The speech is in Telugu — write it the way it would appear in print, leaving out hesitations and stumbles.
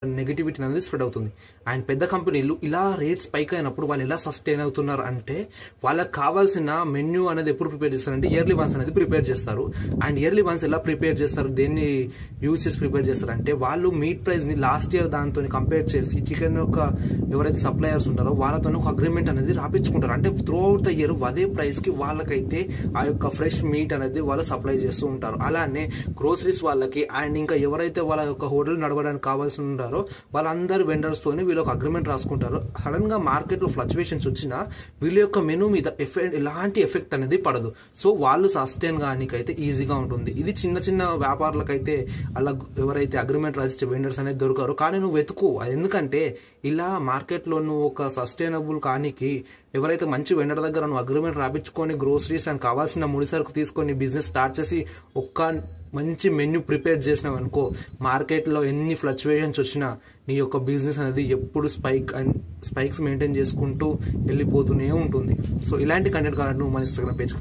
నెగటివిటీ అనేది స్ప్రెడ్ అవుతుంది. అండ్ పెద్ద కంపెనీలు ఇలా రేట్స్ పైకి అయినప్పుడు వాళ్ళు ఎలా సస్టైన్ అవుతున్నారు అంటే వాళ్ళకి కావాల్సిన మెన్యూ అనేది ఎప్పుడు ప్రిపేర్ చేస్తారంటే ఇయర్లీ వన్స్ అనేది ప్రిపేర్ చేస్తారు. అండ్ ఇయర్లీ వన్స్ ఎలా ప్రిపేర్ చేస్తారు, దేన్ని యూజ్ చేసి ప్రిపేర్ చేస్తారు అంటే వాళ్ళు మీట్ ప్రైస్ ని లాస్ట్ ఇయర్ దాంతో కంపేర్ చేసి చికెన్ యొక్క ఎవరైతే సప్లయర్స్ ఉంటారో వాళ్ళతో ఒక అగ్రిమెంట్ అనేది రాపించుకుంటారు. అంటే త్రూ అవుట్ ద ఇయర్ అదే ప్రైస్ కి వాళ్ళకైతే ఆ యొక్క ఫ్రెష్ మీట్ అనేది వాళ్ళు సప్లై చేస్తూ ఉంటారు. అలానే గ్రోసరీస్ వాళ్ళకి అండ్ ఇంకా ఎవరైతే వాళ్ళ యొక్క హోటల్ నడవడానికి కావాల్సి ఉంటారో వాళ్ళందరు వెండర్స్ తోని వీళ్ళు ఒక అగ్రిమెంట్ రాసుకుంటారు. సడన్ గా మార్కెట్ లో ఫ్లక్చువేషన్స్ వచ్చినా వీళ్ళ యొక్క మెనూ మీద ఎలాంటి ఎఫెక్ట్ అనేది పడదు. సో వాళ్ళు సస్టైన్ గానికైతే ఈజీగా ఉంటుంది. ఇది చిన్న చిన్న వ్యాపారులకైతే అలా ఎవరైతే అగ్రిమెంట్ రాసిచ్చే వెండర్స్ అనేది దొరకరు. కానీ నువ్వు వెతుకు, ఎందుకంటే ఇలా మార్కెట్ లో నువ్వు ఒక సస్టైనబుల్ కానికి ఎవరైతే మంచి వెండర్ దగ్గర నువ్వు అగ్రిమెంట్ రాపించుకొని గ్రోసరీస్ అండ్ కావాల్సిన ముడి సరుకు తీసుకొని బిజినెస్ స్టార్ట్ చేసి ఒక్క మంచి మెన్యూ ప్రిపేర్ చేసినావు అనుకో, మార్కెట్ లో ఎన్ని ఫ్లక్చువేషన్స్ వచ్చినా నీ యొక్క బిజినెస్ అనేది ఎప్పుడు స్పైక్స్ మెయింటైన్ చేసుకుంటూ వెళ్ళిపోతూనే ఉంటుంది. సో ఇలాంటి కంటెంట్ కావాలంటే నువ్వు మన ఇన్స్టాగ్రామ్ పేజ్